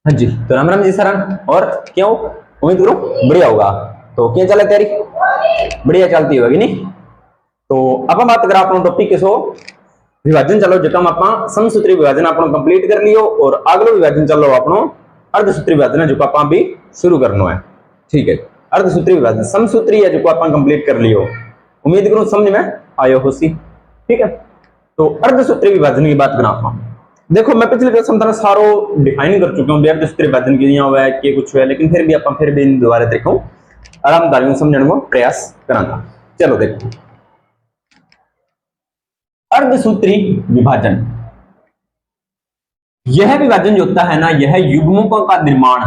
हाँ जी, तो राम राम जी सर। और क्यों, उम्मीद करो बढ़िया होगा। तो क्या चले तैयारी? बढ़िया चलती होगी नहीं? तो आप बात करा अपना टॉपिक किसो विभाजन चलो जो आप समसूत्री विभाजन आप कंप्लीट कर लियो और अगलो विभाजन चलो अपनो अर्धसूत्री विभाजन जो आप भी शुरू करना है। ठीक है, अर्धसूत्री विभाजन समसूत्री है जो आप कंप्लीट कर लियो। उम्मीद करूं समझ में आयो हो सी। ठीक है, तो अर्धसूत्री विभाजन की बात करा आप। देखो मैं पिछले क्लास में सारो डिफाइन कर चुका हूं अर्धसूत्री विभाजन की हुआ है कि कुछ है, लेकिन फिर भी आप फिर भी दोबारा देखो आरामदारी समझने को प्रयास कराना। चलो देखो अर्धसूत्री विभाजन, यह विभाजन जो होता है ना यह युग्मकों का निर्माण।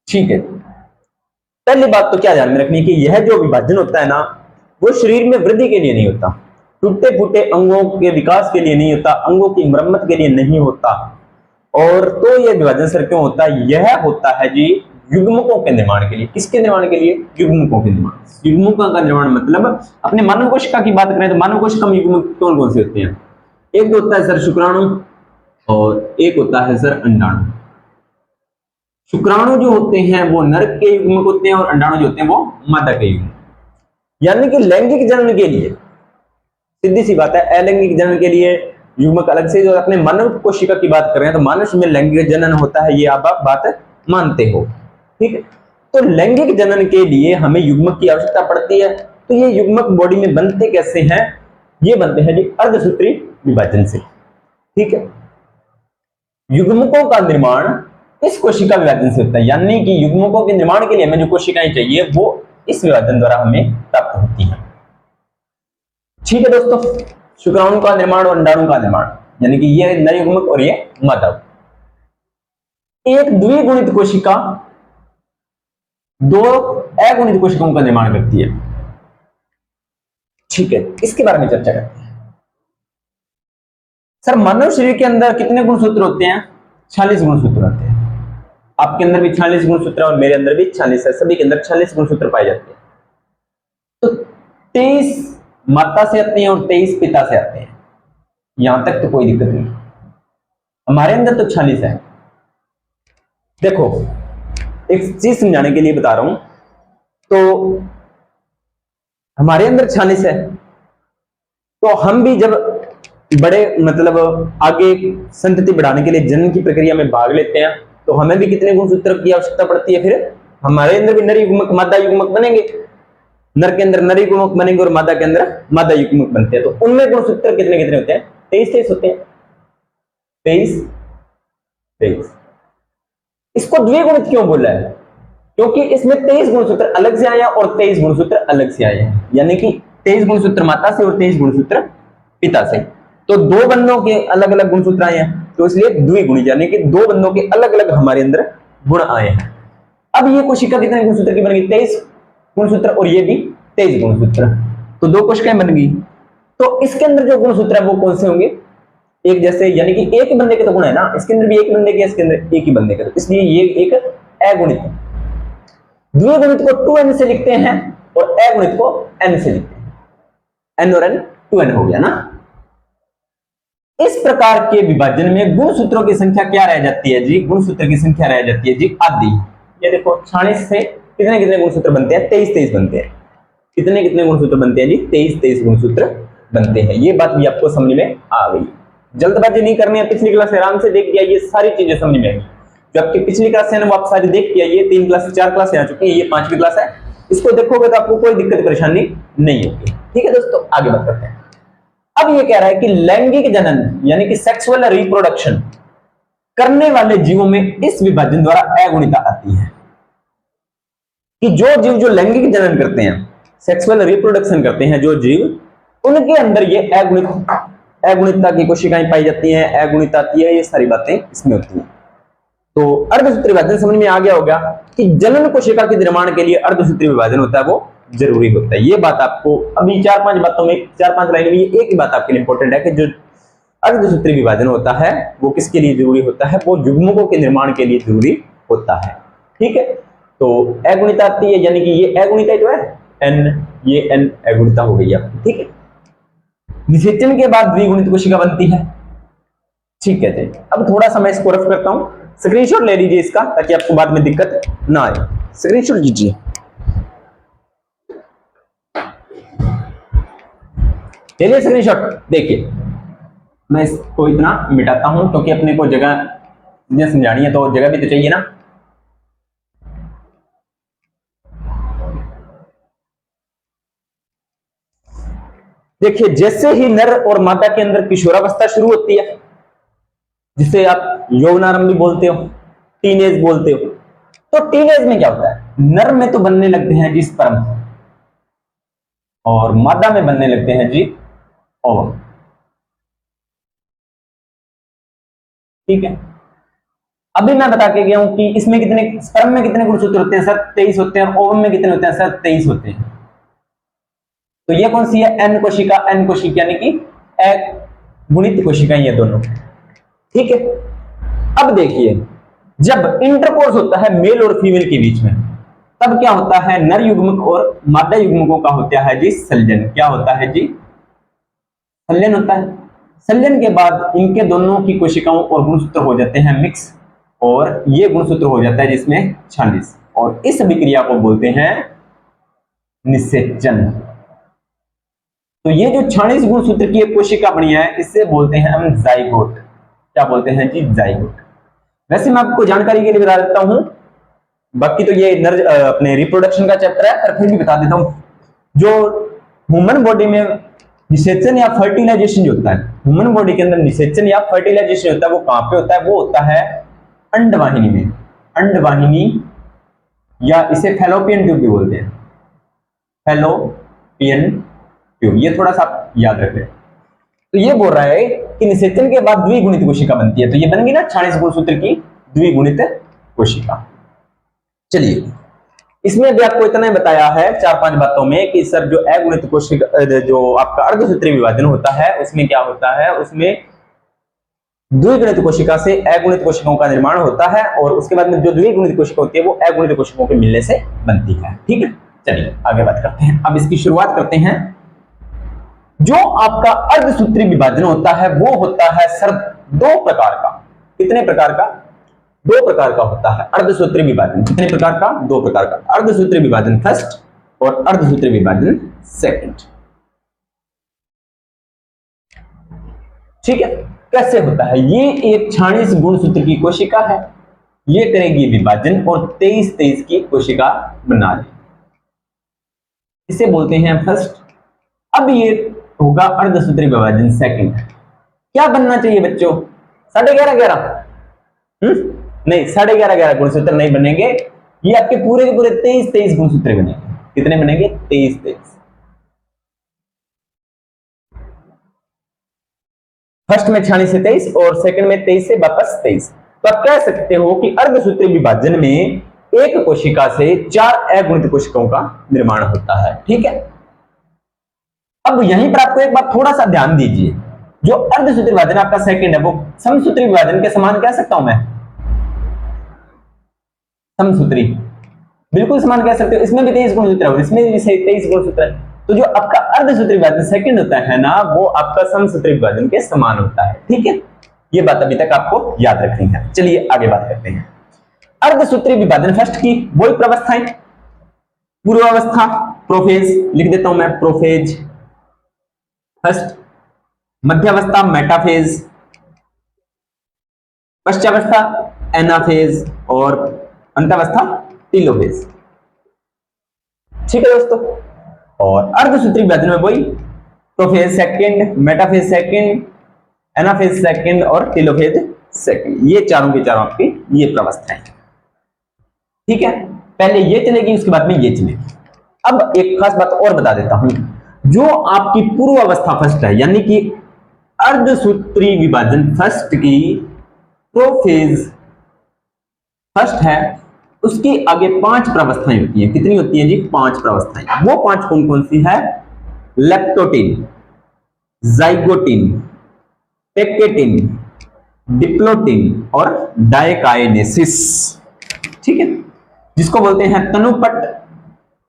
ठीक है, पहली बात तो क्या ध्यान में रखनी कि यह जो विभाजन होता है ना वो शरीर में वृद्धि के लिए नहीं होता, टूटे फूटे अंगों के विकास के लिए नहीं होता, अंगों की मरम्मत के लिए नहीं होता। और तो यह विभाजन सर क्यों होता है? यह होता है जी युग्मकों के निर्माण के लिए। किसके निर्माण के लिए? युग्मकों के निर्माण। युग्मकों का निर्माण मतलब अपने मानव कोशिका की बात करें तो मानव कोशिका में युग्मक कौन कौन से होते हैं? एक तो होता है सर शुक्राणु और एक होता है सर अंडाणु। शुक्राणु जो होते हैं वो नर के युग्मक होते हैं और अंडाणु जो होते हैं वो मादा के युग्मक। यानी कि लैंगिक जनन के लिए सीधी सी बात है, अलैंगिक जनन के लिए युग्मक अलग से। जो अपने मानव कोशिका की बात कर रहे हैं तो मानव में लैंगिक जनन होता है, ये आप बात मानते हो। ठीक है, तो लैंगिक जनन के लिए हमें युग्मक की आवश्यकता पड़ती है। तो ये युग्मक बॉडी में बनते कैसे हैं? ये बनते हैं जी अर्धसूत्री विभाजन से। ठीक है, युग्मकों का निर्माण इस कोशिका विभाजन से होता है, यानी कि युग्मकों के निर्माण के लिए हमें जो कोशिकाएं चाहिए वो इस विभाजन द्वारा हमें प्राप्त होती हैं। ठीक है दोस्तों, शुक्राणु का निर्माण और अंडाणु का निर्माण, यानी कि ये नर युग्मक और ये मादा। एक द्विगुणित कोशिका दो अगुणित कोशिकाओं का निर्माण करती है। ठीक है, इसके बारे में चर्चा करते हैं। सर मानव शरीर के अंदर कितने गुणसूत्र होते हैं? 46 गुणसूत्र होते हैं। आपके अंदर भी 46 गुणसूत्र और मेरे अंदर भी 46 है, सभी के अंदर 46 गुणसूत्र पाए जाते हैं। तो 23 माता से आते हैं और 23 पिता से आते हैं, यहां तक तो कोई दिक्कत नहीं। हमारे अंदर तो 46 है। देखो एक चीज समझाने के लिए बता रहा हूं, तो हमारे अंदर 46 है, तो हम भी जब बड़े मतलब आगे संतति बढ़ाने के लिए जनन की प्रक्रिया में भाग लेते हैं तो हमें भी कितने गुणसूत्र की आवश्यकता पड़ती है? फिर हमारे अंदर भी नर युग्मक मादा युग्मक बनेंगे, नर के अंदर नर युग्मक बनेंगे और मादा के अंदर मादा युग्मक बनते हैं। तो उनमें गुणसूत्र कितने कितने होते हैं? 23 होते हैं। 23। इसको द्विगुणित क्यों बोला है? क्योंकि इसमें 23 गुणसूत्र अलग से आए हैं और 23 गुणसूत्र अलग से आए हैं, यानी कि 23 गुणसूत्र माता से और 23 गुणसूत्र पिता से। तो दो बंदों के अलग अलग गुणसूत्र आए हैं, तो इसलिए द्विगुणित, यानी कि दो बंदों के अलग अलग हमारे अंदर गुण आए हैं। अब ये कोशिका कितने गुणसूत्र की बन गई? 23 गुणसूत्र और ये भी 23 गुणसूत्र, तो दो कोशिकाएं बन गई। तो इसके अंदर जो गुणसूत्र है वो कौन से होंगे? एक जैसे, यानी कि एक ही बंदे के तो गुण है ना, इसके अंदर भी एक बंदे के, इसके अंदर एक ही बंदे के, तो इसलिए ये एक अगुणित है। द्विगुणित को 2n से लिखते हैं और अगुणित को n से लिखते हैं। n और n 2n हो गया ना। इस प्रकार के विभाजन में गुणसूत्रों की संख्या क्या रह जाती है जी? गुणसूत्र की संख्या रह जाती है जी आधी। ये देखो 46 से कितने कितने गुणसूत्र बनते हैं? 23 बनते हैं। कितने कितने गुणसूत्र बनते हैं जी? 23 गुणसूत्र बनते हैं। ये बात भी आपको समझ में आ गई। जल्दबाजी नहीं करनी है, पिछली क्लास आराम से देख के आइए, सारी चीजें समझ में आएंगी। जो आपकी पिछली क्लास है ना वो आप सारी देख के आइए। 3 क्लास 4 क्लास आ चुकी है, ये 5वीं क्लास है। इसको देखोगे तो आपको कोई दिक्कत परेशानी नहीं होगी। ठीक है दोस्तों, आगे बात करते हैं। अब ये कह रहा है कि लैंगिक जनन यानी कि सेक्सुअल रिप्रोडक्शन करने वाले जीवों में इस विभाजन द्वारा अगुणिता आती है। कि जो जीव जो लैंगिक जनन करते हैं, सेक्सुअल रिप्रोडक्शन करते हैं जो जीव, उनके अंदर ये अगुणिता की कोशिकाएं पाई जाती हैं, अगुणिता आती है, ये सारी बातें इसमें होती हैं। तो अर्धसूत्री विभाजन समझ में आ गया होगा कि जनन कोशिका के निर्माण के लिए अर्धसूत्री विभाजन होता है वो जरूरी होता है। ये बात आपको अभी 4-5 बातों में, 4-5 लाइनों में एक ही बात आपके लिए इंपॉर्टेंट है कि जो अर्धसूत्री विभाजन होता है वो किसके लिए जरूरी होता है? वो युग्मकों के निर्माण के लिए जरूरी होता है। ठीक है, तो अगुणिता आती है, यानी कि ये अगुणिता जो है n, ये n अगुणिता हो गई आपकी। ठीक है, निषेचन के बाद द्विगुणित कोशिका बनती है। ठीक है जी। अब थोड़ा सा मैं इसको रफ करता हूं, स्क्रीनशॉट ले लीजिए इसका ताकि आपको बाद में दिक्कत ना आए। स्क्रीनशॉट लीजिए। ले लिया स्क्रीनशॉट। देखिए मैं इसको इतना मिटाता हूं क्योंकि अपने को जगह समझानी है तो जगह भी तो चाहिए ना। देखिए जैसे ही नर और मादा के अंदर किशोरावस्था शुरू होती है, जिसे आप यौवनारंभ भी बोलते हो, टीनेज बोलते हो, तो टीनेज में क्या होता है, नर में तो बनने लगते हैं जी स्पर्म और मादा में बनने लगते हैं जी ओवम। ठीक है, अभी मैं बता के गया हूं कि इसमें कितने, स्पर्म में कितने गुणसूत्र होते हैं सर, 23 होते हैं, और ओवम में कितने होते हैं सर, 23 होते हैं। तो ये कौन सी है, एन कोशिका, एन कोशिका यानी कि गुणित कोशिका ये दोनों। ठीक है, अब देखिए जब इंटरकोर्स होता है मेल और फीमेल के बीच में, तब क्या होता है, नर युग्मक और मादा युग्मकों का होता है जी संलयन। क्या होता है जी, संलयन होता है। संलयन के बाद इनके दोनों की कोशिकाओं और गुणसूत्र हो जाते हैं मिक्स, और ये गुणसूत्र हो जाता है जिसमें 46, और इस अभिक्रिया को बोलते हैं निषेचन। तो ये जो 46 गुणसूत्र की एक कोशिका बनी है, इससे बोलते हैं हम जाइगोट। क्या बोलते हैं जी, जाइगोट। वैसे मैं आपको जानकारी के लिए बता देता हूं, बाकी तो ये अपने रिप्रोडक्शन का चैप्टर है, पर फिर भी बता देता हूं। जो ह्यूमन बॉडी में निषेचन या फर्टिलाइजेशन जो होता है, ह्यूमन बॉडी के अंदर निषेचन या फर्टिलाइजेशन होता है, वो कहां पे होता है, वो होता है अंडवाहिनी में। अंडवाहिनी, या इसे फैलोपियन ट्यूब भी बोलते हैं, फैलोपियन ट्यूब, ये थोड़ा सा याद रखें। तो ये बोल रहा है कि निषेचन के बाद द्विगुणित कोशिका बनती है, तो ये बन गई ना 46 गुणसूत्र की द्विगुणित कोशिका। चलिए, इसमें भी आपको इतना ही बताया है 4-5 बातों में कि सर जो अगुणित कोशिका, जो आपका अर्धसूत्री विभाजन होता है, उसमें क्या होता है, उसमें द्विगुणित कोशिका से अगुणित कोशिकाओं का निर्माण होता है, और उसके बाद में जो द्विगुणित कोशिका होती है वो अगुणित कोशिकाओं के मिलने से बनती है। ठीक है, चलिए आगे बात करते हैं। अब इसकी शुरुआत करते हैं। जो आपका अर्धसूत्री विभाजन होता है वो होता है सर 2 प्रकार का। कितने प्रकार का, 2 प्रकार का होता है अर्धसूत्री विभाजन। कितने प्रकार का, 2 प्रकार का। अर्धसूत्री विभाजन फर्स्ट और अर्धसूत्री विभाजन सेकंड। ठीक है, कैसे होता है, ये एक 46 गुणसूत्र की कोशिका है, ये करेगी विभाजन और 23 की कोशिका बना लेगी, इसे बोलते हैं फर्स्ट। अब ये होगा अर्धसूत्री विभाजन सेकंड। क्या बनना चाहिए बच्चों, 11.5 नहीं, 11.5 गुणसूत्र नहीं बनेंगे, ये आपके पूरे के पूरे 23 गुणसूत्र बनेंगे। कितने बनेंगे, 23। फर्स्ट में 46 से 23 और सेकंड में 23 से वापस 23। तो आप कह सकते हो कि अर्धसूत्री विभाजन में एक कोशिका से 4 अगुणित कोशिकाओं का निर्माण होता है। ठीक है, अब यहीं पर आपको एक बात थोड़ा सा ध्यान दीजिए, जो अर्धसूत्री विभाजन आपका सेकंड है वो समसूत्री विभाजन के समान कह सकता हूं मैं, समसूत्री बिल्कुल समान कह सकते हो। इसमें भी 23 गुणसूत्र है और इसमें भी 23 गुणसूत्र है। तो जो आपका अर्धसूत्री विभाजन सेकंड होता है ना, वो आपका समसूत्री विभाजन के समान होता है। ठीक है, ये बात अभी तक आपको याद रखनी है। चलिए आगे बात करते हैं। अर्धसूत्री विभाजन फर्स्ट की वही प्रावस्थाएं, पूर्वावस्था प्रोफेज, लिख देता हूं मैं प्रोफेज फर्स्ट, मध्यावस्था मेटाफेज, पश्चावस्था एनाफेज और अंतावस्था टीलोफेज। ठीक है दोस्तों, और अर्धसूत्री विभाजन में वही prophase second, metaphase second, anaphase second और टीलोफेज सेकंड, ये चारों के चारों आपकी ये प्रावस्थाएं। ठीक है, पहले ये चलेगी उसके बाद में ये चलेगी। अब एक खास बात और बता देता हूं, जो आपकी पूर्व अवस्था फर्स्ट है, यानी कि अर्धसूत्री विभाजन फर्स्ट की प्रोफेज फर्स्ट है, उसकी आगे 5 प्रावस्थाएं होती हैं। कितनी होती हैं जी, 5 प्रावस्थाएं। वो 5 कौन कौन सी है, लेप्टोटिन, जाइगोटिन, टेकेटिन, डिप्लोटिन और डायकाइनेसिस। ठीक है, जिसको बोलते हैं तनुपट,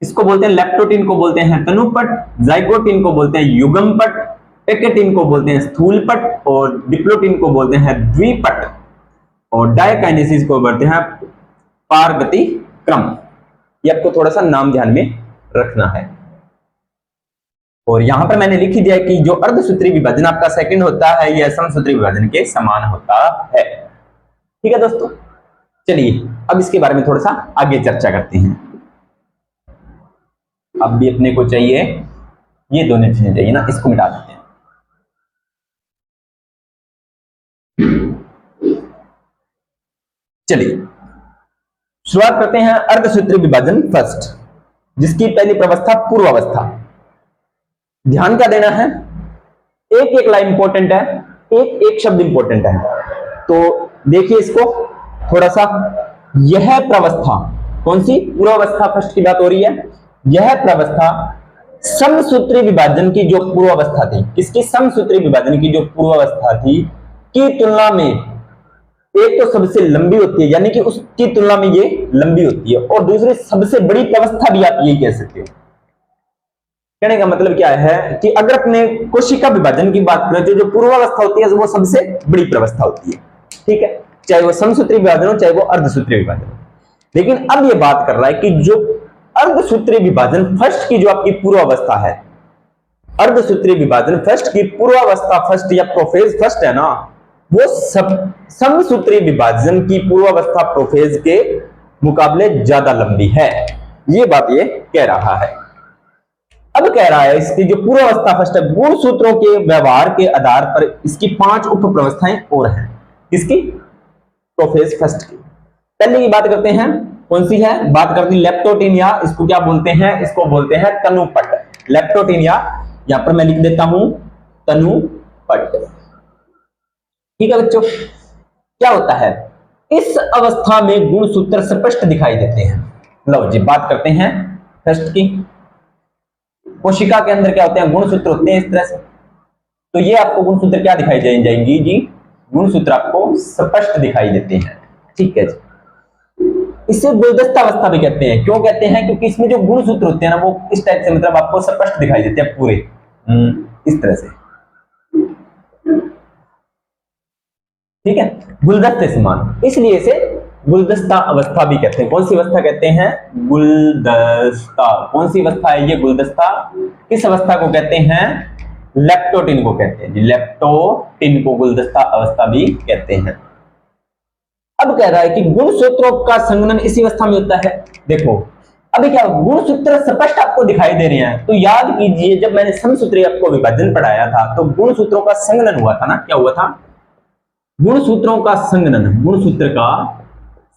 इसको बोलते हैं लेप्टोटिन को बोलते हैं तनुपट, जाइगोटिन को बोलते हैं युग्मपट, टेकेटिन को बोलते हैं स्थूल पट और डिप्लोटिन को बोलते हैं द्विपट और डायकाइनेसिस को बोलते हैं पारगति क्रम। ये आपको थोड़ा सा नाम ध्यान में रखना है। और यहां पर मैंने लिख ही दिया कि जो अर्धसूत्री विभाजन आपका सेकंड होता है यह समसूत्री विभाजन के समान होता है। ठीक है दोस्तों, चलिए अब इसके बारे में थोड़ा सा आगे चर्चा करते हैं। अब भी अपने को चाहिए ये दोनों चीजें चाहिए ना, इसको मिटा देते हैं। चलिए शुरुआत करते हैं अर्धसूत्री विभाजन फर्स्ट, जिसकी पहली प्रवस्था पूर्वावस्था। ध्यान क्या देना है, एक एक लाइन इंपॉर्टेंट है, एक एक शब्द इंपॉर्टेंट है। तो देखिए इसको थोड़ा सा, यह प्रवस्था कौन सी, पूर्वावस्था फर्स्ट की बात हो रही है। यह प्रवस्था समसूत्री विभाजन की जो पूर्वावस्था थी, किसकी, समसूत्री विभाजन की जो पूर्वावस्था थी की तुलना में एक तो सबसे लंबी होती है, यानी कि उसकी तुलना में ये लंबी होती है, और दूसरी सबसे बड़ी प्रवस्था भी आप ये कह सकते हो। कहने का मतलब क्या है कि अगर अपने कोशिका विभाजन की बात करें तो जो पूर्वावस्था होती है वो सबसे बड़ी प्रवस्था होती है। ठीक है, चाहे वो समसूत्री विभाजन हो चाहे वो अर्धसूत्री विभाजन हो। लेकिन अब ये बात कर रहा है कि जो अर्धसूत्री विभाजन फर्स्ट की जो आपकी पूर्वावस्था है, अर्धसूत्री विभाजन फर्स्ट की पूर्वावस्था फर्स्ट या प्रोफेज फर्स्ट है ना, वो सब समसूत्री विभाजन की पूर्वावस्था प्रोफेज के मुकाबले ज्यादा लंबी है। ये बात ये कह रहा है। अब कह रहा है इसकी जो पूर्वावस्था फर्स्ट है, गुणसूत्रों के व्यवहार के आधार पर इसकी 5 उप प्रवस्थाएं और हैं। किसकी, प्रोफेज फर्स्ट की। पहले की बात करते हैं, कौन सी है, बात करते हैं लेप्टोटिन, या इसको क्या बोलते हैं, इसको बोलते हैं तनुपट। लेप्टोटिन, या यहां पर मैं लिख देता हूं तनुपट। ठीक है बच्चों, क्या होता है, इस अवस्था में गुणसूत्र स्पष्ट दिखाई देते हैं। लो जी बात करते हैं फर्स्ट की। कोशिका के अंदर क्या होते हैं, गुणसूत्र होते हैं इस तरह से। तो ये आपको गुणसूत्र क्या दिखाई जाएंगी जी, गुणसूत्र आपको स्पष्ट दिखाई देते हैं। ठीक है जी, इसे गुलदस्ता अवस्था भी कहते हैं। क्यों कहते हैं, क्योंकि इसमें जो गुणसूत्र होते हैं ना वो इस टाइप से, मतलब आपको स्पष्ट दिखाई देते हैं पूरे इस तरह से। ठीक है, गुलदस्ते समान, इसलिए इसे गुलदस्ता अवस्था भी कहते हैं। कौन सी अवस्था कहते हैं, गुलदस्ता। कौन सी अवस्था है ये, गुलदस्ता। किस अवस्था को कहते हैं, लेप्टोटिन को कहते हैं जी, लेप्टोटिन को गुलदस्ता अवस्था भी कहते हैं। अब कह रहा है कि गुणसूत्रों का संघनन इसी अवस्था में होता है। देखो अभी क्या, गुणसूत्र स्पष्ट आपको दिखाई दे रहे हैं, तो याद कीजिए जब मैंने समसूत्री आपको विभाजन पढ़ाया था तो गुणसूत्रों का संघनन हुआ था ना, क्या हुआ था, गुणसूत्रों का संघनन, गुणसूत्र का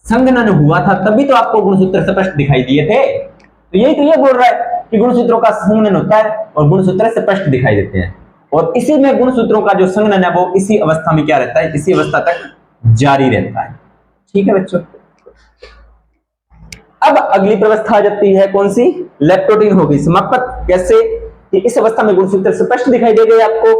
संघनन हुआ था, तभी तो आपको गुणसूत्र स्पष्ट दिखाई दिए थे। तो यही तो ये बोल रहा है कि गुणसूत्रों का संघनन होता है और गुणसूत्र स्पष्ट दिखाई देते हैं, और इसी में गुणसूत्रों का जो संघनन है वो इसी अवस्था में क्या रहता है, इसी अवस्था तक जारी रहता है। ठीक है बच्चों, अब अगली व्यवस्था आ जाती है, कौन सी, लेप्टोटिन होगी समाप्त। कैसे कि इस अवस्था में गुणसूत्र स्पष्ट दिखाई दे गए आपको,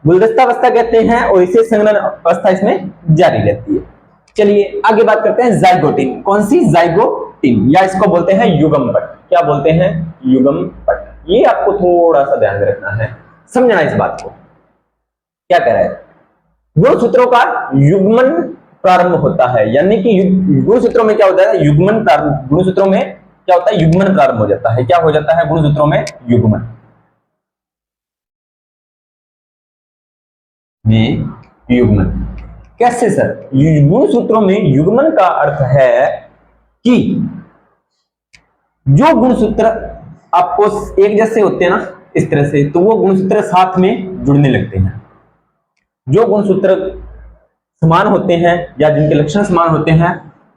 गुलदस्ता अवस्था कहते हैं, और इसे संघनन अवस्था इसमें जारी रहती है। चलिए आगे बात करते हैं जाइगोटिन। कौन सी, जाइगोटिन, या इसको बोलते हैं युग्म पट। क्या बोलते हैं, युग्म पट। ये आपको थोड़ा सा ध्यान में रखना है, समझना इस बात को। क्या कह रहा है, गुणसूत्रों का युग्मन प्रारंभ होता है, यानी कि गुणसूत्रों में क्या होता है, युग्मन प्रारंभ, गुणसूत्रों में क्या होता है, युग्मन प्रारंभ हो जाता है। क्या हो जाता है गुणसूत्रों में, युग्मन। युग्मन कैसे सर, गुणसूत्रों में युग्मन का अर्थ है कि जो गुणसूत्र आपको एक जैसे होते हैं ना इस तरह से, तो वो गुणसूत्र साथ में जुड़ने लगते हैं। जो गुणसूत्र समान होते हैं या जिनके लक्षण समान होते हैं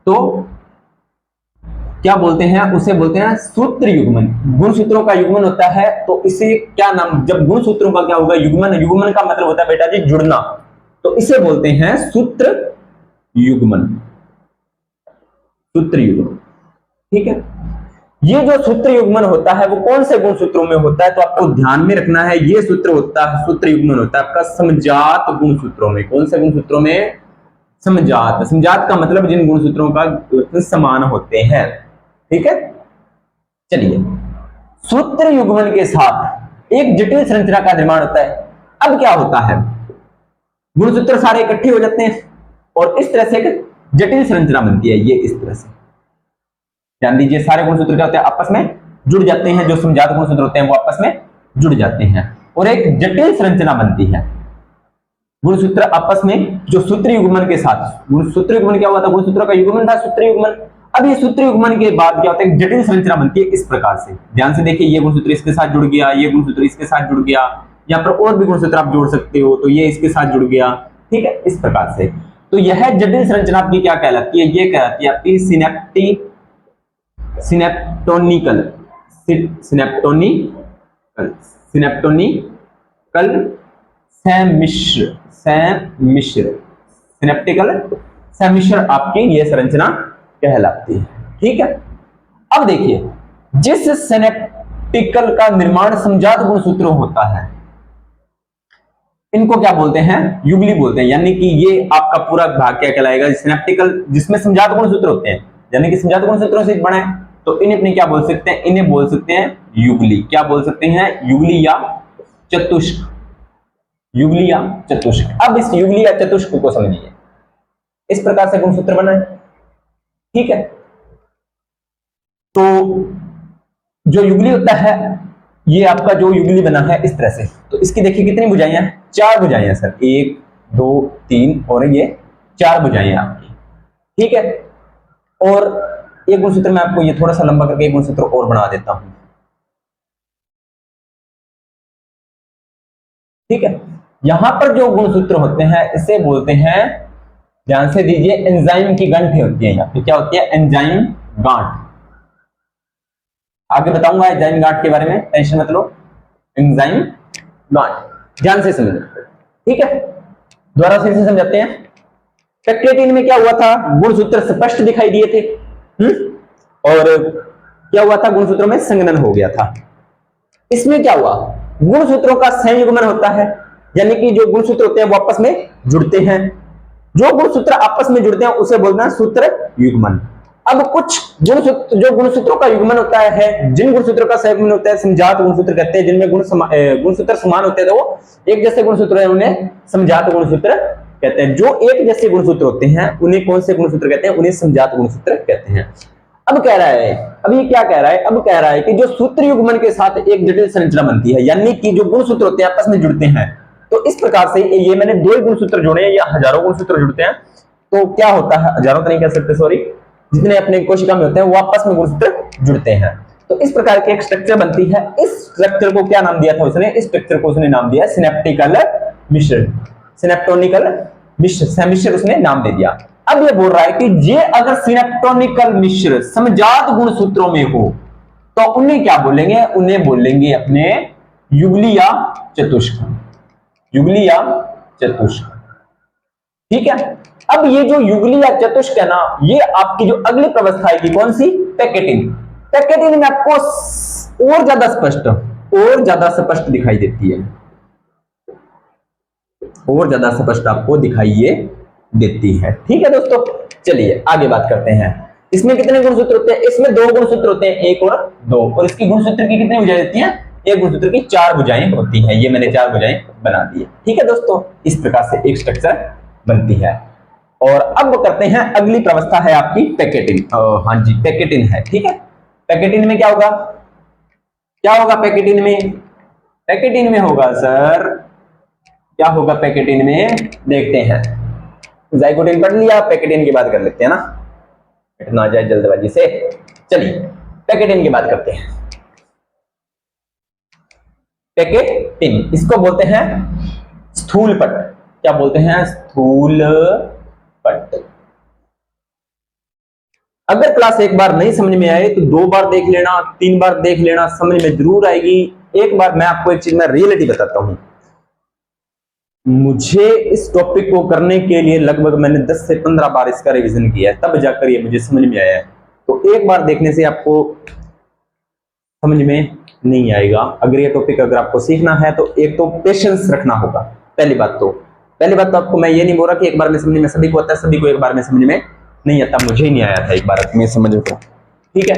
तो क्या बोलते हैं, उसे बोलते हैं सूत्र युग्मन। गुणसूत्रों का युग्मन होता है तो इसे क्या नाम, जब गुणसूत्रों का क्या होगा, युग्मन। युग्मन का मतलब होता है बेटा जी जुड़ना, तो इसे बोलते हैं सूत्र युग्मन, सूत्र युग्मन। ठीक है, ये जो सूत्र युग्मन होता है वो कौन से गुणसूत्रों में होता है, तो आपको ध्यान में रखना है, ये सूत्र होता है, सूत्र युग्मन होता है आपका समजात गुणसूत्रों में। कौन से गुणसूत्रों में, समजात। समजात का मतलब जिन गुणसूत्रों का समान होते हैं। ठीक है, चलिए सूत्र युग्मन के साथ एक जटिल संरचना का निर्माण होता है। अब क्या होता है, गुणसूत्र सारे इकट्ठे हो जाते हैं और इस तरह से एक जटिल संरचना बनती है। ये इस तरह से ध्यान दीजिए, सारे गुणसूत्र क्या होते हैं, आपस में जुड़ जाते हैं। जो समजात गुणसूत्र होते हैं वो आपस में जुड़ जाते हैं और एक जटिल संरचना बनती है। गुणसूत्र आपस में जो सूत्र युग्मन के साथ, सूत्र युग्मन क्या हुआ था, गुणसूत्रों का युग्मन था सूत्र युग्मन। अब ये सूत्र युग्मन के बाद क्या होता है, जटिल संरचना बनती है इस प्रकार से। ध्यान से देखिए, ये गुणसूत्र इसके साथ जुड़ गया, ये गुणसूत्र इसके साथ जुड़ गया, यहाँ पर और भी गुणसूत्र आप जोड़ सकते हो, तो ये इसके साथ जुड़ गया, ठीक है, इस प्रकार से। तो यह जटिल संरचना आपकी क्या कहलाती है, ये कहलाती है आपकी सिनेप्टोनिकल सिनेप्टिकल सम्मिश्र आपकी ये संरचना कहलाती है, ठीक है। अब देखिए, जिस सिनेप्टिकल का निर्माण समजात गुणसूत्रों होता है, इनको क्या बोलते हैं, युगली बोलते हैं। यानी कि ये आपका पूरा भाग क्या कहलाएगा, सिनेप्टिकल, जिसमें समजात गुणसूत्र होते हैं, यानी कि समजात गुणसूत्रों से बना है, तो इन्हें अपने क्या बोल सकते हैं, इन्हें बोल सकते हैं युगली। क्या बोल सकते हैं, युगली या चतुष्क, युगली या चतुष्क। अब इस युगली या चतुष्क को समझिए, इस प्रकार से गुणसूत्र बना है, ठीक है। तो जो युगली होता है, ये आपका जो युगली बना है इस तरह से, तो इसकी देखिए कितनी भुजाएं, 4 भुजाएं सर, 1 2 3 और ये 4 भुजाएं आपकी, ठीक है। और एक गुणसूत्र मैं आपको ये थोड़ा सा लंबा करके एक गुणसूत्र और बना देता हूं, ठीक है। यहां पर जो गुणसूत्र होते हैं इसे बोलते हैं, ध्यान से दीजिए, एंजाइम की गांठें होती है। यहाँ पे क्या होती है, एंजाइम गांठ। आगे बताऊंगा एंजाइम गांठ के बारे में, टेंशन मत लो। एंजाइम गांठ ध्यान से समझो, ठीक है। दोबारा फिर से समझाते हैं। पेक्टेटिन में क्या हुआ था, गुणसूत्र स्पष्ट दिखाई दिए थे, और क्या हुआ था, गुणसूत्रों में संघनन हो गया था। इसमें क्या हुआ, गुणसूत्रों का संयुग्मन होता है, यानी कि जो गुणसूत्र होते हैं वो आपस में जुड़ते हैं। जो गुणसूत्र आपस में जुड़ते हैं उसे बोलते हैं सूत्र युग्मन। अब कुछ गुणसूत्र, जो गुणसूत्रों का युग्मन होता है, जिन गुणसूत्रों का संयुग्मन होता है समजात गुणसूत्र कहते हैं। जिनमें गुणसूत्र समान होते हैं तो वो एक जैसे गुणसूत्र है, उन्हें समजात गुणसूत्र कहते हैं। जो एक जैसे गुणसूत्र होते हैं उन्हें कौन से गुणसूत्र कहते हैं, उन्हें समजात गुणसूत्र कहते हैं। अब कह रहा है, अब ये क्या कह रहा है, अब कह रहा है कि जो सूत्र युग्मन के साथ एक जटिल संरचना बनती है, यानी कि जो गुणसूत्र होते हैं आपस में जुड़ते हैं। तो इस प्रकार से ये मैंने 2 ही गुणसूत्र जोड़े हैं या हजारों गुणसूत्र जुड़ते हैं, तो क्या होता है, हजारों तो नहीं कह सकते, सॉरी, जितने अपने कोशिका में होते हैं वो आपस में गुणसूत्र जुड़ते हैं। तो इस प्रकार की एक स्ट्रक्चर बनती है। इस स्ट्रक्चर को क्या नाम दिया था उसने, इस स्ट्रक्चर को उसने नाम दिया सिनेप्टिकल मिश्र, सिनेप्टोनिकल मिश्र, सम्मिश्र उसने नाम दे दिया। अब ये बोल रहा है कि ये अगर सिनेप्टोनिकल मिश्र समजात गुणसूत्रों में हो तो उन्हें क्या बोलेंगे, उन्हें बोलेंगे अपने युगली या चतुष्क, युगली या चतुष्क, ठीक है। अब ये जो युगली या चतुष्क है ना, ये आपकी जो अगली प्रवस्था आएगी कौन सी, पैकेटिन। पैकेटिन में आपको और ज्यादा स्पष्ट दिखाई देती है, और ज्यादा स्पष्ट आपको दिखाई देती है, ठीक है दोस्तों। चलिए आगे बात करते हैं। इसमें कितने गुणसूत्र होते हैं, इसमें 2 गुणसूत्र होते हैं, 1 और 2, और इसकी गुणसूत्र की कितनी भुजाएं होती हैं, एक गुणसूत्र की 4 भुजाएं होती हैं। ये मैंने 4 भुजाएं बना दी है, ठीक है दोस्तों। इस प्रकार से एक स्ट्रक्चर बनती है। और अब करते हैं, अगली प्रवस्था है आपकी पैकेटिन। हाँ जी, पैकेटिन है, ठीक है। पैकेटिन में क्या होगा, क्या होगा पैकेटिन में, पैकेटिन में होगा सर, क्या होगा पैकेटिन में, देखते हैं। जाइगोटिन पढ़ लिया, पैकेटिन की बात कर लेते हैं ना, इतना जाए जल्दबाजी से। चलिए पैकेटिन की बात करते हैं। पैकेटिन, इसको बोलते हैं स्थूल पट। क्या बोलते हैं, स्थूल पट। अगर क्लास एक बार नहीं समझ में आए तो 2 बार देख लेना, 3 बार देख लेना, समझ में जरूर आएगी। एक बार मैं आपको एक चीज, मैं रियलिटी बताता हूं। मुझे इस टॉपिक को करने के लिए लगभग मैंने 10 से 15 बार इसका रिवीजन किया है, तब जाकर ये मुझे समझ में आया है। तो एक बार देखने से आपको समझ में नहीं आएगा। अगर ये टॉपिक अगर आपको सीखना है तो एक तो पेशेंस रखना होगा। पहली बात तो आपको मैं ये नहीं बोल रहा कि एक बार में समझ में सभी को आता है, सभी को एक बार में समझ में नहीं आता। मुझे ही नहीं आया था एक बार में समझ को, ठीक है।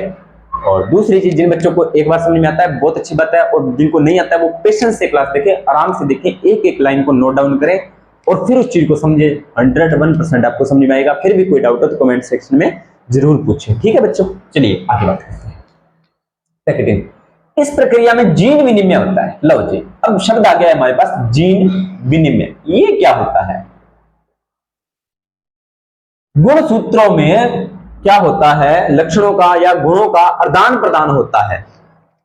और दूसरी चीज, जिन बच्चों को एक बार समझ में आता है बहुत अच्छी बात है, और जिनको नहीं आता है वो पेशेंस से क्लास देखें, आराम से देखें, एक एक लाइन को नोट डाउन करें और फिर उस चीज को समझे। 101% आपको समझ में आएगा। फिर भी कोई डाउट हो तो कमेंट सेक्शन में जरूर पूछें, ठीक है बच्चों। चलिए आगे बात करते हैं। पैकेटिंग, इस प्रक्रिया में जीन विनिमय होता है। लो जी, अब शब्द आ गया है हमारे पास, जीन विनिमय। ये क्या होता है? गुणसूत्रों में क्या होता है? लक्षणों का या गुणों का आदान प्रदान होता है,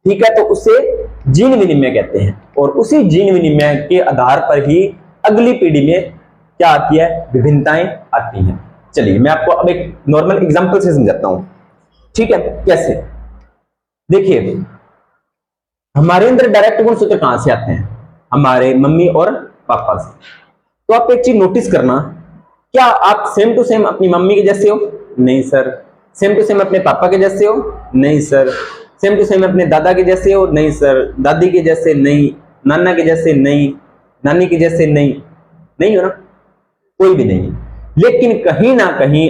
ठीक है, तो उसे जीन विनिमय कहते हैं। और उसी जीन विनिमय के आधार पर ही अगली पीढ़ी में क्या आती है? विभिन्नताएं आती हैं। चलिए मैं आपको अब एक नॉर्मल एग्जांपल से समझाता हूं, ठीक है। कैसे? देखिए, हमारे अंदर डायरेक्ट गुणसूत्र कहां से आते हैं? हमारे मम्मी और पापा से। तो आप एक चीज नोटिस करना, क्या आप सेम टू सेम अपनी मम्मी के जैसे हो? नहीं सर। सेम टू सेम अपने पापा के जैसे हो? नहीं सर। सेम टू सेम अपने दादा के जैसे हो? नहीं सर। दादी के जैसे? नहीं। नाना के जैसे? नहीं। नानी के जैसे? नहीं। नहीं हो ना, कोई भी नहीं। लेकिन कहीं ना कहीं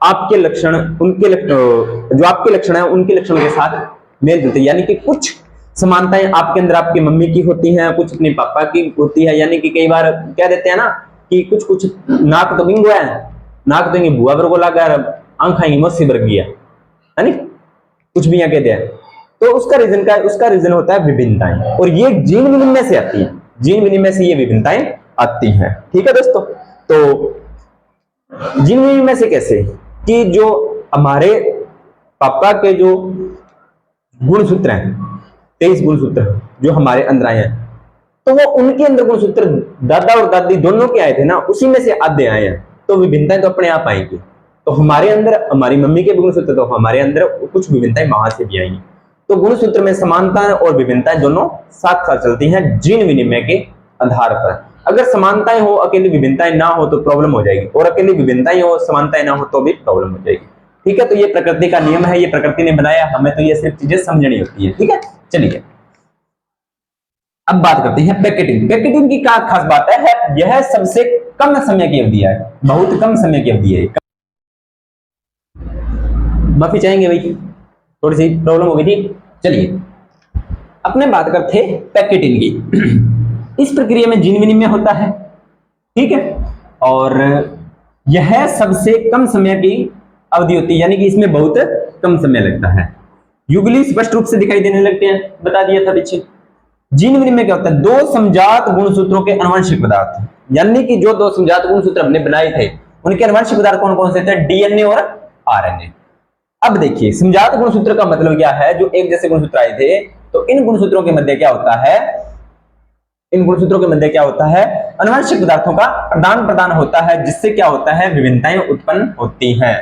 आपके लक्षण उनके जो आपके लक्षण है उनके लक्षणों के साथ मेल जुलते हैं, यानी कि कुछ समानताएं आपके अंदर आपकी मम्मी की होती हैं, कुछ अपने पापा की होती है। यानी कि कई बार कह देते हैं ना कि कुछ कुछ नाक तो बिंगो है, नाक तो बुआ वर्गो लगा, आंखा मस्सी वर्ग गया है नी, कुछ भी यहाँ कहते हैं। तो उसका रीजन होता है विभिन्नताएं, और ये जीन विनिमय से आती है। जीन विनिमय से ये विभिन्नताएं आती हैं, ठीक है दोस्तों। तो जीन विनिमय से कैसे? कि जो हमारे पापा के जो गुणसूत्र हैं, 23 गुणसूत्र जो हमारे अंदर आए हैं, तो वो उनके अंदर गुणसूत्र दादा और दादी दोनों के आए थे ना, उसी में से आधे आए हैं। तो विभिन्नताएं तो अपने आप आएंगी। तो हमारे अंदर हमारी मम्मी के गुणसूत्र, तो हमारे अंदर कुछ विभिन्नताएं वहां से भी आएंगी। तो गुणसूत्र में समानताएं और विभिन्नताएं दोनों साथ साथ चलती हैं जीन विनिमय के आधार पर। अगर समानताएं हो, अकेली विभिन्नताएं ना हो तो प्रॉब्लम हो जाएगी, और अकेली विभिन्नताएं हो, समानताएं ना हो तो भी प्रॉब्लम हो जाएगी, ठीक है। तो ये प्रकृति का नियम है, ये प्रकृति ने बनाया, हमें तो ये सिर्फ चीजें समझनी होती है, ठीक है। चलिए अब बात करते हैं पैकेटिंग। पैकेटिंग की क्या खास बात है? यह सबसे कम समय की अवधि है, बहुत कम समय की अवधि है। माफी चाहेंगे भाई, थोड़ी सी प्रॉब्लम हो गई थी। चलिए अपने बात करते हैं पैकेटिंग की। इस प्रक्रिया में जीन विनिमय होता है, ठीक है, और यह सबसे कम समय की अवधि होती है, यानी कि इसमें बहुत कम समय लगता है। युगली स्पष्ट रूप से दिखाई देने लगते हैं, बता दिया था पीछे। जीन विनिमय क्या होता है? दो समजात गुणसूत्रों के आनुवंशिक पदार्थ, यानी कि जो दो समजात गुणसूत्र हमने बनाए थे उनके आनुवंशिक पदार्थ कौन कौन से थे? डीएनए और आरएनए। अब देखिए समजात गुणसूत्र का मतलब क्या है? जो एक जैसे गुणसूत्र आए थे, तो इन गुणसूत्रों के मध्य क्या होता है? इन गुणसूत्रों के मध्य क्या होता है? आनुवंशिक पदार्थों का आदान प्रदान होता है, जिससे क्या होता है? विभिन्नताएं उत्पन्न होती हैं,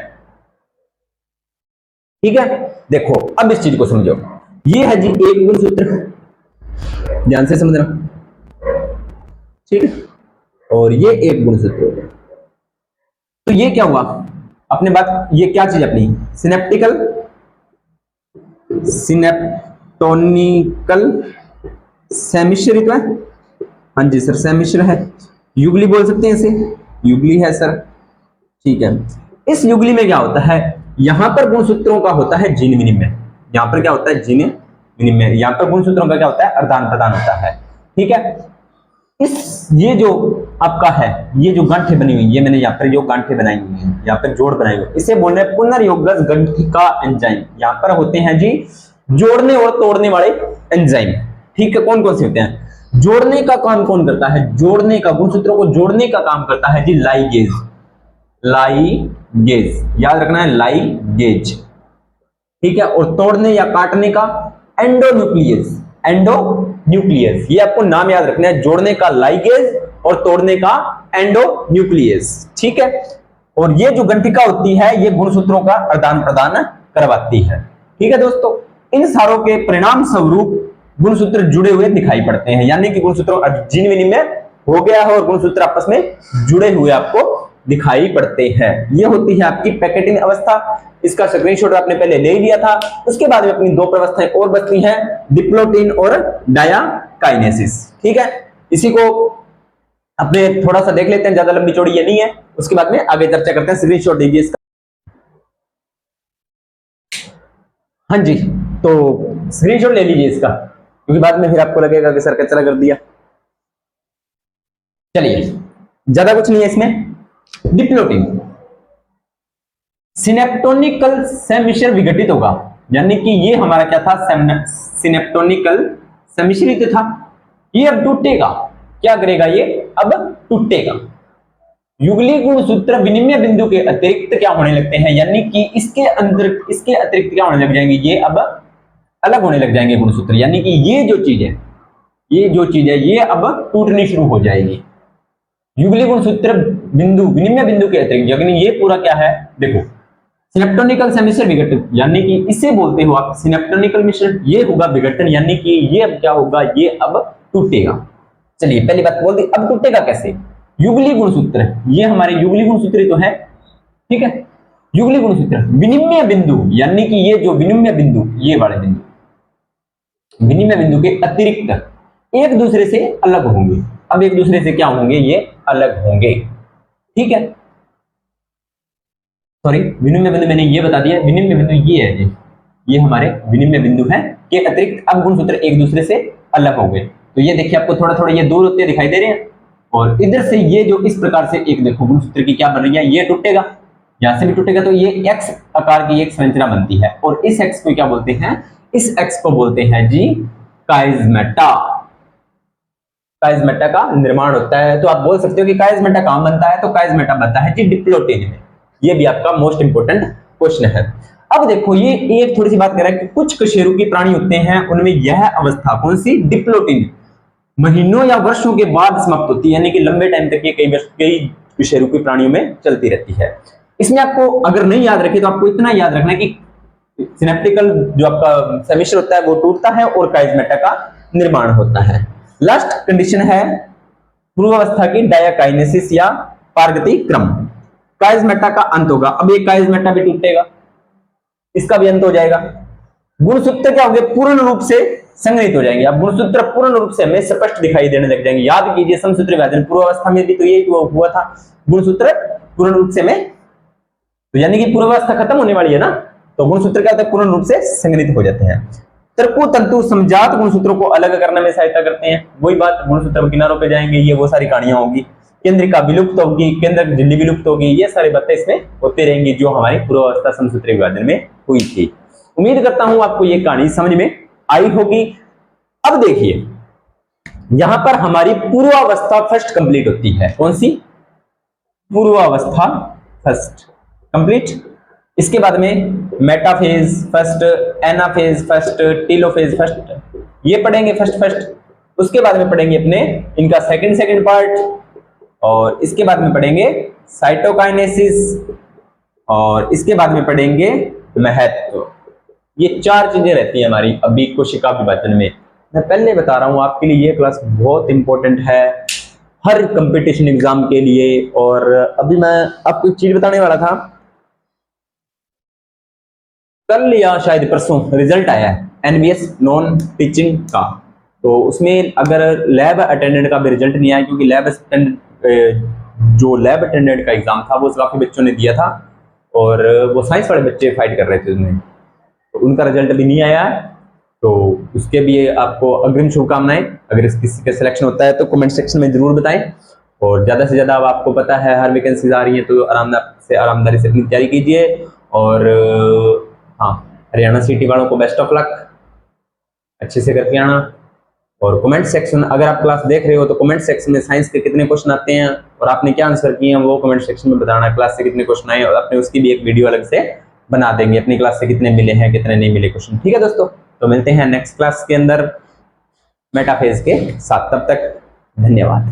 ठीक है। देखो अब इस चीज को समझो, ये है जी एक गुणसूत्र, ध्यान से समझना, ठीक है, और ये एक गुणसूत्र हो गया। तो ये क्या हुआ अपने बात? ये क्या चीज अपनी? सिनेप्टिकल, सिनेप्टोनिकल सेमिश्रित है। हाँ जी सर, सेमिश्र है। युगली बोल सकते हैं इसे, युगली है सर, ठीक है। इस युगली में क्या होता है? यहां पर गुणसूत्रों का होता है जीन विनिमय, यहां पर क्या होता है? जीन विनिमय। यहां पर गुणसूत्रों का क्या होता है? आदान प्रदान होता है, ठीक है। ये जो आपका है, ये जो गांठें बनी हुई, ये मैंने यहाँ पर जो गांठें बनाई हुई है, यहाँ पर जोड़ बनाई हुई, इसे बोल रहे हैं पुनर्योगज ग्रंथिका एंजाइम। यहाँ पर होते हैं जी जोड़ने और तोड़ने वाले एंजाइम, ठीक है। कौन कौन से होते हैं? जोड़ने का काम कौन करता है? जोड़ने का, गुणसूत्रों को जोड़ने का काम करता है जी लाइगेज। लाइगेज याद रखना है, लाइगेज, ठीक है। और तोड़ने या काटने का एंडोन्यूक्लियस। एंडोन्यूक्लियस, ये आपको नाम याद रखना है, जोड़ने का लाइगेज और तोड़ने का एंडोन्यूक्लियस, ठीक है। और ये जो गंठिका होती है ये गुणसूत्रों का आदान प्रदान करवाती है, ठीक है दोस्तों। इन सारों के परिणाम स्वरूप गुणसूत्र जुड़े हुए दिखाई पड़ते हैं, यानी कि गुणसूत्रों जीन विनिमय हो गया है और गुणसूत्र आपस में जुड़े हुए आपको दिखाई पड़ते हैं। ये होती है आपकी पैकेटिंग अवस्था। इसका स्क्रीनशॉट आपने पहले ले लिया था। उसके बाद में अपनी दो अवस्थाएं और बचती हैं, डिप्लोटिन और डायाकाइनेसिस, ठीक है। इसी को अपने थोड़ा सा देख लेते हैं, ज्यादा लंबी चौड़ी ये नहीं है, उसके बाद में आगे चर्चा करते हैं। स्क्रीनशॉट दीजिए इसका। हाँ जी, तो स्क्रीनशॉट ले लीजिए इसका, क्योंकि बाद में फिर आपको लगेगा कि सर कचरा कर दिया। चलिए, ज्यादा कुछ नहीं है इसमें। डिप्लोटिन सिनेप्टोनिकल समिश्र विघटित होगा, यानी कि ये हमारा क्या था, सिनेप्टोनिकल समिश्रित था। ये अब टूटेगा, क्या करेगा ये, अब टूटेगा। युगली गुणसूत्र विनिमय बिंदु के अतिरिक्त क्या होने लगते हैं, यानी कि इसके अंदर इसके अतिरिक्त क्या होने लग जाएंगे, ये अब अलग होने लग जाएंगे गुणसूत्र, यानी कि ये जो चीज है, ये जो चीज है, ये अब टूटनी शुरू हो जाएगी। युगली गुणसूत्र बिंदु विनिमय बिंदु के अतिरिक्त, यानी ये पूरा क्या है, देखो सिनेप्टोनिकल समिश्र विघटन, यानी कि इसे बोलते हो आप सिनेप्टोनिकल मिश्रण, ये होगा विघटन, यानी कि ये अब क्या होगा, ये अब टूटेगा। चलिए पहली बात बोल दी, अब टूटेगा कैसे, युगली गुणसूत्र, ये हमारे युगली गुणसूत्र तो है, ठीक है। युगली गुणसूत्र विनिमय बिंदु, यानी कि ये जो विनिमय बिंदु, ये वाले बिंदु विनिमय बिंदु के अतिरिक्त एक दूसरे से अलग होंगे। अब एक दूसरे से क्या होंगे, ये अलग होंगे, ठीक है। सॉरी, विनिमय बिंदु मैंने ये बता दिया, विनिमय बिंदु ये है, ये हमारे विनिमय बिंदु है के अतिरिक्त अब गुणसूत्र एक दूसरे से अलग हो गए। तो ये देखिए आपको थोड़ा थोड़ा ये दूर होते दिखाई दे रहे हैं, और इधर से ये जो इस प्रकार से एक देखो गुणसूत्र की क्या बन रही है, ये टूटेगा, यहां से भी टूटेगा, तो ये एक्स आकार की एक संरचना बनती है, और इस एक्स को क्या बोलते हैं, इस एक्स को बोलते हैं जी काइजमेटा। काइजमेटा का निर्माण होता है। तो आप बोल सकते हो कि काइजमेटा कहां बनता है, तो काइजमेटा बनता है जी डिप्लोटिन में। ये भी आपका मोस्ट इंपोर्टेंट क्वेश्चन है। अब देखो ये एक थोड़ी सी बात कर रहा है कि कुछ कशेरुकी प्राणी होते हैं, उनमें यह अवस्था कौन सी, डिप्लोटिन, महीनों या वर्षों के बाद समाप्त होती है, यानी कि लंबे टाइम तक ये कई कशेरुकी प्राणियों में चलती रहती है। इसमें आपको अगर नहीं याद रखे तो आपको इतना याद रखना है कि सिनेप्टिकल जो आपका समिश्र होता है वो टूटता है और काइजमेटा का निर्माण होता है। लास्ट कंडीशन है पूर्वावस्था की डायाकाइनेसिस या पारगति क्रम। काइजमेटा का अंत होगा, अब ये काइजमेटा भी टूटेगा, इसका भी अंत हो जाएगा। गुणसूत्र क्या होंगे, पूर्ण रूप से संग्रहित हो जाएंगे। अब गुणसूत्र पूर्ण रूप से हमें स्पष्ट दिखाई देने लग जाएंगे। याद कीजिए समसूत्र विभाजन पूर्वावस्था में भी तो यही हुआ था, गुणसूत्र पूर्ण रूप से में, तो यानी कि पूर्वावस्था खत्म होने वाली है ना, तो गुणसूत्र क्या होता है, पूर्ण रूप से संग्रहित हो जाते हैं। तर्कु तंतु समजात गुणसूत्रों को अलग करने में सहायता करते हैं। वही बात, गुणसूत्र किनारों पे जाएंगे, ये वो सारी कहानियां होगी। केंद्रिका विलुप्त होगी, केंद्रक झिल्ली विलुप्त होगी, ये सारी बातें इसमें होती रहेंगी जो हमारी पूर्वावस्था समसूत्र विभाजन में हुई थी। उम्मीद करता हूं आपको ये कहानी समझ में आई होगी। अब देखिए यहां पर हमारी पूर्वावस्था फर्स्ट कंप्लीट होती है, कौन सी, पूर्वावस्था फर्स्ट कंप्लीट। इसके बाद में metaphase first, anaphase first, telophase first, ये पढ़ेंगे फर्स्ट। उसके बाद में पढ़ेंगे अपने इनका सेकंड पार्ट, और इसके बाद में पढ़ेंगे साइटोकाइनेसिस, और इसके बाद में पढ़ेंगे महत्व। ये चार चीजें रहती है हमारी अभी कोशिका विभाजन में। मैं पहले बता रहा हूं आपके लिए ये क्लास बहुत इंपॉर्टेंट है हर कंपटीशन एग्जाम के लिए। और अभी मैं आपको एक चीज बताने वाला था, कल या शायद परसों रिजल्ट आया है एनबीएस नॉन टीचिंग का, तो उसमें अगर लैब अटेंडेंट का भी रिजल्ट नहीं आया, क्योंकि जो लैब अटेंडेंट का एग्जाम था वो काफी बच्चों ने दिया था, और वो साइंस वाले बच्चे फाइट कर रहे थे उसमें, तो उनका रिजल्ट भी नहीं आया, तो उसके भी आपको अग्रिम शुभकामनाएं। अगर किसी का सिलेक्शन होता है तो कमेंट सेक्शन में जरूर बताएं, और ज्यादा से ज्यादा अब आपको पता है हर वैकेंसीज आ रही है, तो आरामदारी से अपनी तैयारी कीजिए। और हाँ, हरियाणा सिटी वालों को बेस्ट ऑफ लक, अच्छे से करके आना। और कमेंट सेक्शन, अगर आप क्लास देख रहे हो तो कमेंट सेक्शन में साइंस के कितने क्वेश्चन आते हैं और आपने क्या आंसर किए हैं वो कमेंट सेक्शन में बताना। क्लास से कितने क्वेश्चन आए, और अपने उसकी भी एक वीडियो अलग से बना देंगे, अपनी क्लास से कितने मिले हैं कितने नहीं मिले क्वेश्चन। ठीक है दोस्तों, तो मिलते हैं नेक्स्ट क्लास के अंदर मेटाफेज के साथ, तब तक धन्यवाद।